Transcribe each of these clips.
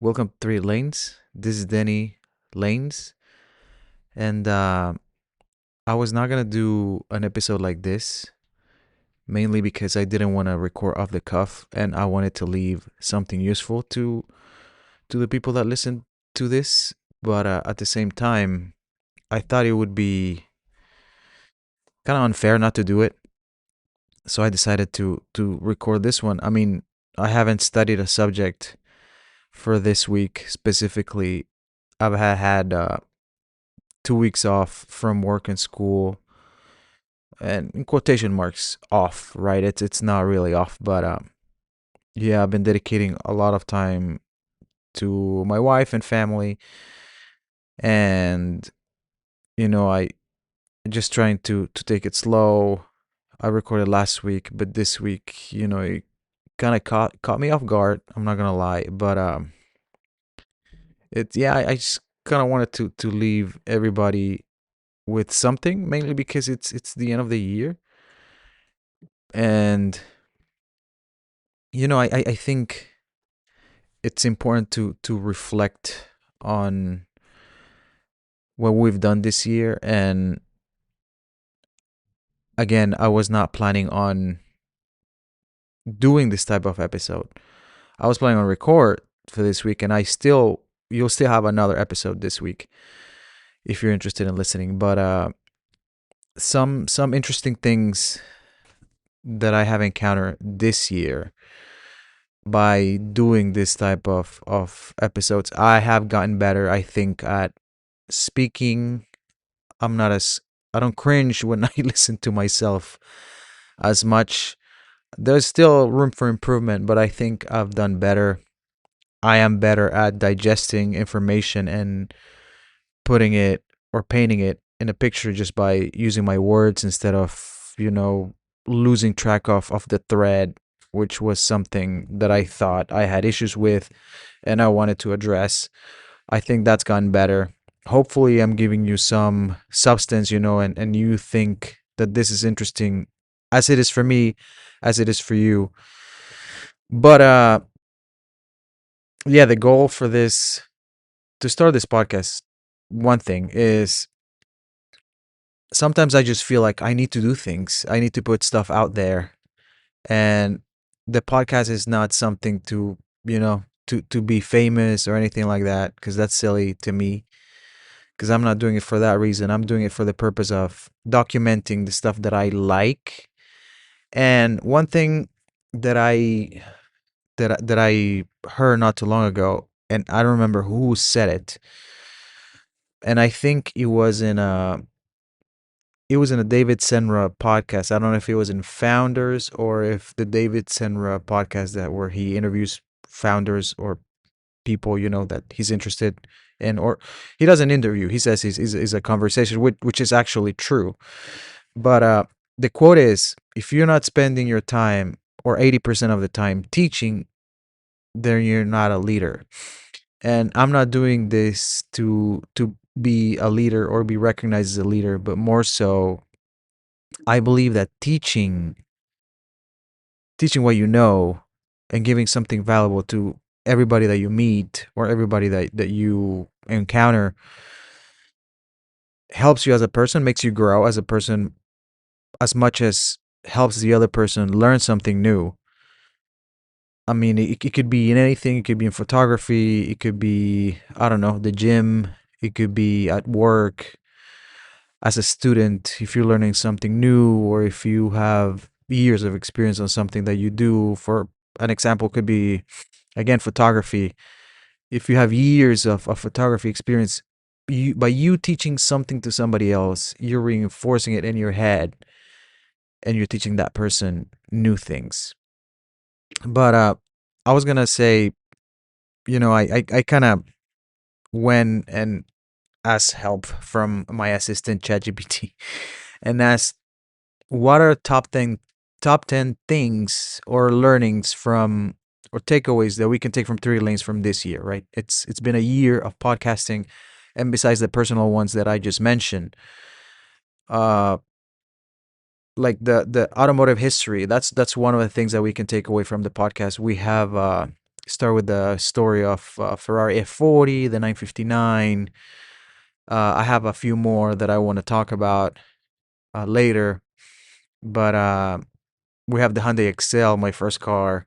Welcome to 3 Lanes. This is Denny Lanes, and I was not gonna do an episode like this, mainly because I didn't want to record off the cuff, and I wanted to leave something useful to the people that listen to this. But at the same time, I thought it would be kind of unfair not to do it, so I decided to record this one. I mean, I haven't studied a subject for this week specifically. I've had 2 weeks off from work and school, and in quotation marks off, right? It's not really off, but yeah, I've been dedicating a lot of time to my wife and family, and I just trying to take it slow. I recorded last week, but this week, it kind of caught me off guard. I'm not gonna lie, but I just kind of wanted to leave everybody with something, mainly because it's the end of the year. And I think it's important to reflect on what we've done this year. And again, I was not planning on doing this type of episode. I was planning on record for this week, and you'll still have another episode this week if you're interested in listening. But some interesting things that I have encountered this year by doing this type of episodes. I have gotten better, I think, at speaking. I'm not as I don't cringe when I listen to myself as much. There's still room for improvement, but I think I've done better. I am better at digesting information and putting it or painting it in a picture just by using my words instead of, losing track of the thread, which was something that I thought I had issues with and I wanted to address. I think that's gotten better. Hopefully, I'm giving you some substance, and you think that this is interesting as it is for me, as it is for you. But yeah, the goal for this to start this podcast, one thing is sometimes I just feel like I need to do things. I need to put stuff out there. And the podcast is not something to be famous or anything like that, because that's silly to me, because I'm not doing it for that reason. I'm doing it for the purpose of documenting the stuff that I like. And one thing that I heard not too long ago, and I don't remember who said it, and I think it was in a David Senra podcast. I don't know if it was in Founders or if the David Senra podcast that where he interviews founders or people that he's interested in, or he doesn't interview. He says he's a conversation, which is actually true. But the quote is, if you're not spending your time or 80% of the time teaching, then you're not a leader. And I'm not doing this to be a leader or be recognized as a leader, but more so I believe that teaching what you know and giving something valuable to everybody that you meet or everybody that you encounter helps you as a person, makes you grow as a person as much as helps the other person learn something new. I mean, it could be in anything. It could be in photography. It could be, I don't know, the gym. It could be at work as a student if you're learning something new, or if you have years of experience on something that you do. For an example, could be, again, photography. If you have years of photography experience, by you teaching something to somebody else, you're reinforcing it in your head, and you're teaching that person new things. But I was gonna say, I kind of went and asked help from my assistant ChatGPT and asked, what are top ten things or learnings from or takeaways that we can take from 3 lanes from this year, right? It's been a year of podcasting, and besides the personal ones that I just mentioned, uh like the automotive history, that's one of the things that we can take away from the podcast. We have Start with the story of Ferrari F40, the 959. I have a few more that I want to talk about later, but we have the Hyundai Excel, my first car,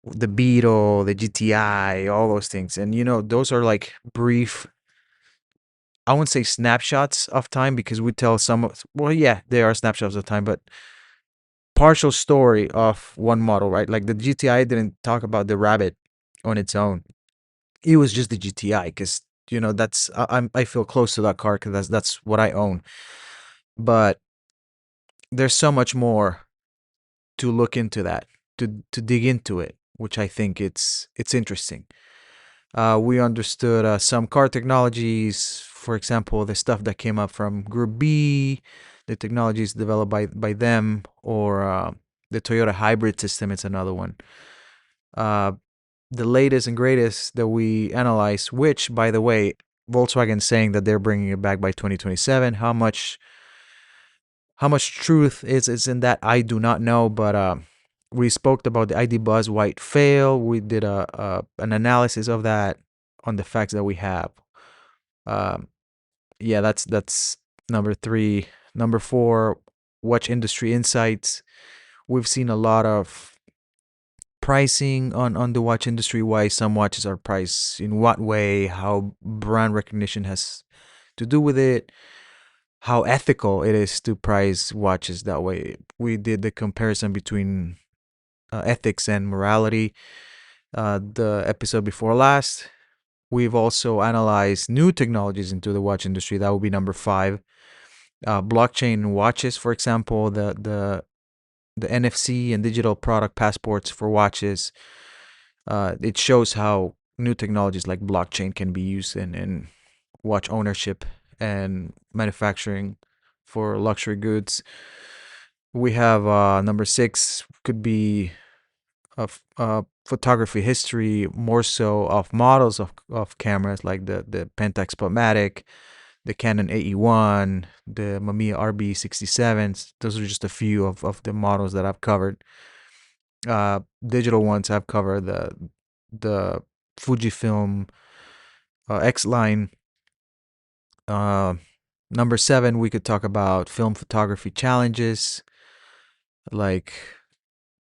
the Beetle, the GTI, all those things. And those are like brief, I wouldn't say snapshots of time because we tell well, yeah, they are snapshots of time, but partial story of one model, right? Like the GTI didn't talk about the Rabbit on its own. It was just the GTI because that's I feel close to that car because that's what I own. But there's so much more to look into that, to dig into it, which I think it's interesting. We understood some car technologies, for example, the stuff that came up from Group B, the technologies developed by them, or the Toyota hybrid system. It's another one. Uh, the latest and greatest that we analyzed, which, by the way, Volkswagen's saying that they're bringing it back by 2027. How much truth is in that, I do not know, but we spoke about the ID Buzz white fail. We did an analysis of that on the facts that we have. Um, yeah, that's number 3. Number 4, watch industry insights. We've seen a lot of pricing on the watch industry, why some watches are priced in what way, how brand recognition has to do with it, how ethical it is to price watches that way. We did the comparison between ethics and morality. The episode before last, we've also analyzed new technologies into the watch industry. That would be number 5. Blockchain watches, for example, the NFC and digital product passports for watches. It shows how new technologies like blockchain can be used in watch ownership and manufacturing for luxury goods. We have number 6 could be of photography history, more so of models of cameras like the Pentax Spotmatic, the Canon AE1, the Mamiya RB67s. Those are just a few of the models that I've covered. Digital ones I've covered the Fujifilm X line. Number 7, we could talk about film photography challenges, like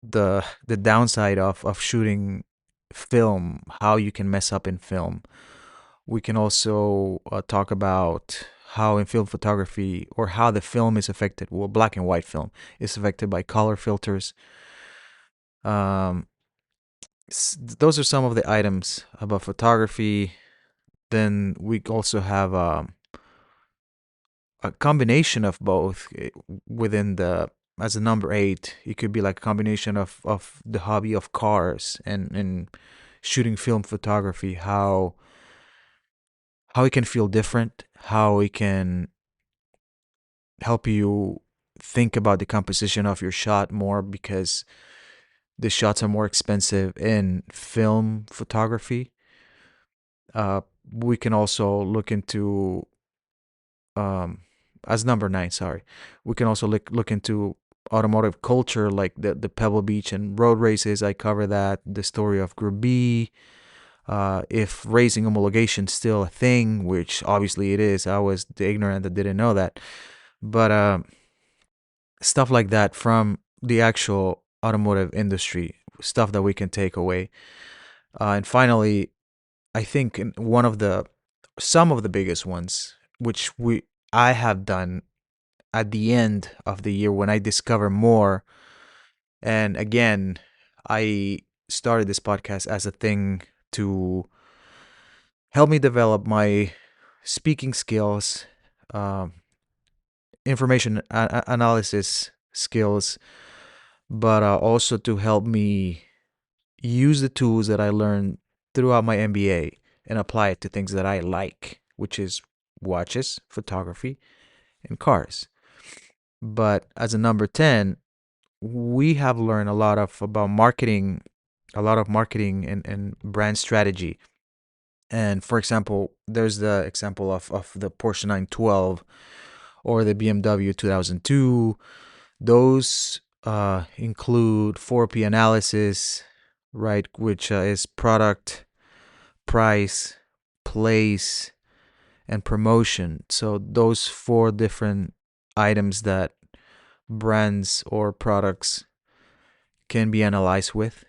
the downside of shooting film, how you can mess up in film. We can also talk about how in film photography, or how the film is affected, well, black and white film is affected by color filters. Um, those are some of the items about photography. Then we also have a combination of both within the, as a number 8. It could be like a combination of the hobby of cars and shooting film photography, how it can feel different, how it can help you think about the composition of your shot more, because the shots are more expensive in film photography. We can also look into, um, as number 9, sorry, we can also look into automotive culture, like the Pebble Beach and road races. I cover that, the story of Group B, if racing homologation still a thing, which obviously it is. I was the ignorant that didn't know that. But stuff like that from the actual automotive industry, stuff that we can take away. And finally, I think some of the biggest ones, which I have done at the end of the year when I discover more. And again, I started this podcast as a thing to help me develop my speaking skills, um, information analysis skills, but also to help me use the tools that I learned throughout my MBA and apply it to things that I like, which is watches, photography, and cars. But as a number 10, we have learned a lot about marketing, and brand strategy. And for example, there's the example of the Porsche 912 or the BMW 2002. Those include 4P analysis, right? Which is product, price, place, and promotion. So those four different items that brands or products can be analyzed with.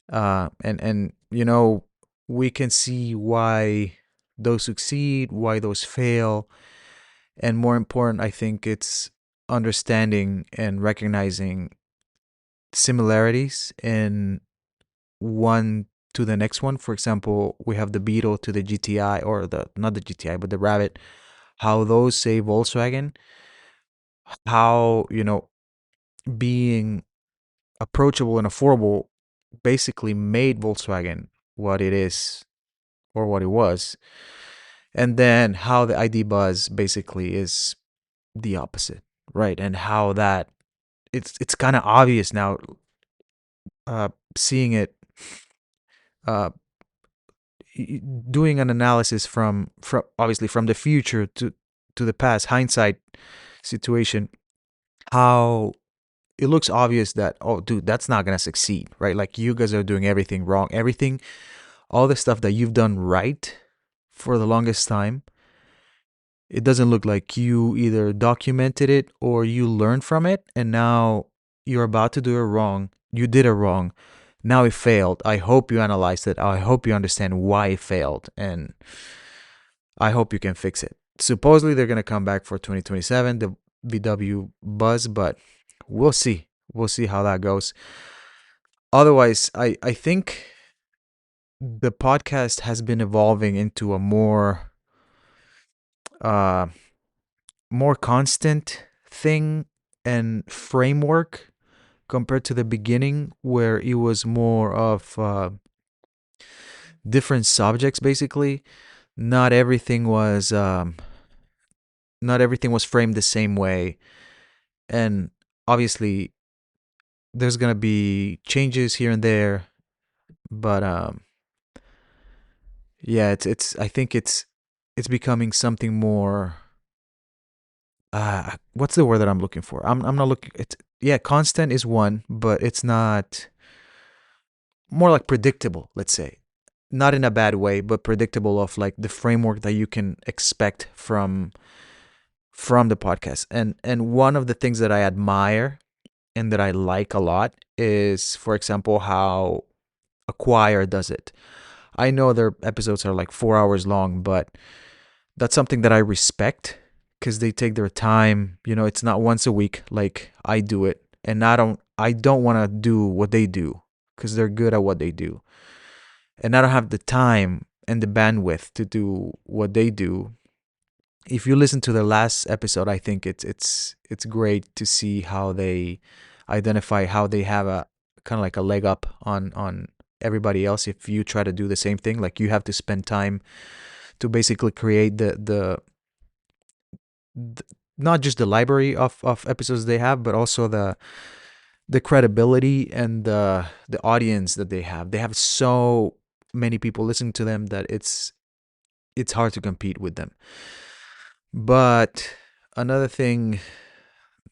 And we can see why those succeed, why those fail, and more important, I think it's understanding and recognizing similarities in one to the next one. For example, we have the Beetle to the GTI, or the not the GTI, but the Rabbit. How those say Volkswagen, how being approachable and affordable basically made Volkswagen what it is or what it was. And then how the ID buzz basically is the opposite, right? And how that it's kind of obvious now, uh, seeing it, uh, doing an analysis from obviously from the future to the past, hindsight situation, how it looks obvious that, oh dude, that's not gonna succeed, right? Like, you guys are doing everything wrong, everything, all the stuff that you've done right for the longest time. It doesn't look like you either documented it or you learned from it, and now you're about to do it wrong. You did it wrong. Now it failed. I hope you analyzed it. I hope you understand why it failed, and I hope you can fix it. Supposedly they're gonna come back for 2027, the VW Buzz, but we'll see. We'll see how that goes. Otherwise, I think the podcast has been evolving into a uh more constant thing and framework compared to the beginning, where it was more of different subjects basically. Not everything was framed the same way, and obviously there's gonna be changes here and there, but yeah, it's I think it's becoming something more. What's the word that I'm looking for? I'm not looking. It's, yeah, constant is one, but it's not, more like predictable. Let's say, not in a bad way, but predictable, of like the framework that you can expect from the podcast. And one of the things that I admire and that I like a lot is, for example, how Acquire does it. I know their episodes are like 4 hours long, but that's something that I respect because they take their time. It's not once a week like I do it, and I don't want to do what they do because they're good at what they do, and I don't have the time and the bandwidth to do what they do. If you listen to the last episode, I think it's great to see how they identify how they have a kind of like a leg up on everybody else. If you try to do the same thing, like, you have to spend time to basically create the not just the library of episodes they have, but also the credibility and the audience that they have. They have so many people listening to them that it's hard to compete with them. But another thing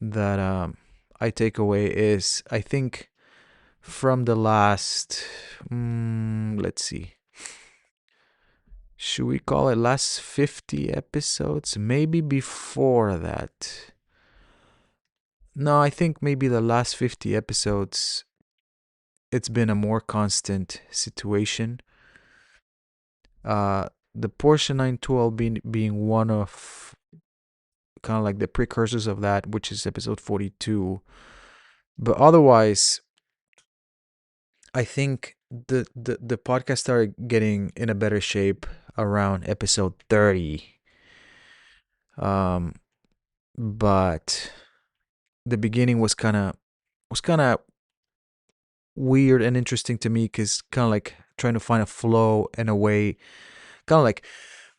that I take away is, I think, from the last, let's see, should we call it last 50 episodes? Maybe before that. No, I think maybe the last 50 episodes, it's been a more constant situation. The Porsche 912 being one of kind of like the precursors of that, which is episode 42. But otherwise, I think the podcast started getting in a better shape around episode 30. Um, but the beginning was kind of weird and interesting to me, because kind of like trying to find a flow and a way, kind of like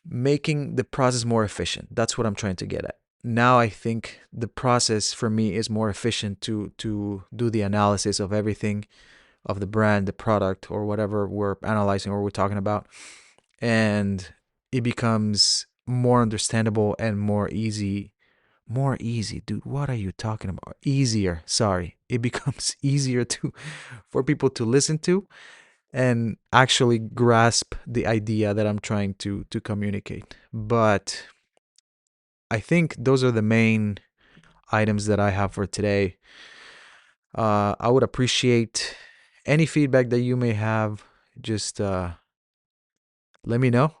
making the process more efficient. That's what I'm trying to get at. Now I think the process for me is more efficient to do the analysis of everything, of the brand, the product, or whatever we're analyzing or we're talking about, and it becomes more understandable and more easy, more easy, dude. What are you talking about? Easier. Sorry. It becomes easier to for people to listen to and actually grasp the idea that I'm trying to communicate. But I think those are the main items that I have for today. I would appreciate any feedback that you may have. Just let me know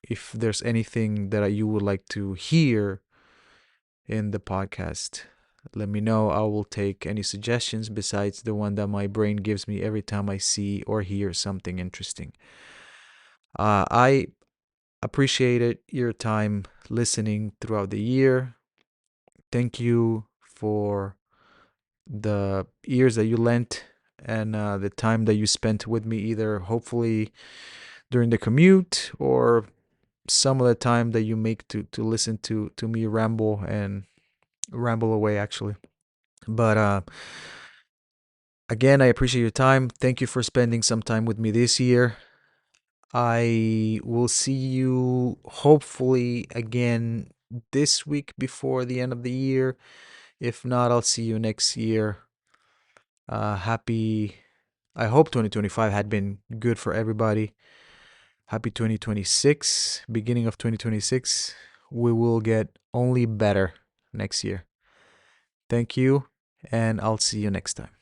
if there's anything that you would like to hear in the podcast. Let me know. I will take any suggestions besides the one that my brain gives me every time I see or hear something interesting. I appreciated your time listening throughout the year. Thank you for the years that you lent and the time that you spent with me, either hopefully during the commute or some of the time that you make to listen to me ramble and ramble away actually. But again, I appreciate your time. Thank you for spending some time with me this year. I will see you hopefully again this week before the end of the year. If not, I'll see you next year. Happy. I hope 2025 had been good for everybody. Happy 2026, beginning of 2026. We will get only better next year. Thank you, and I'll see you next time.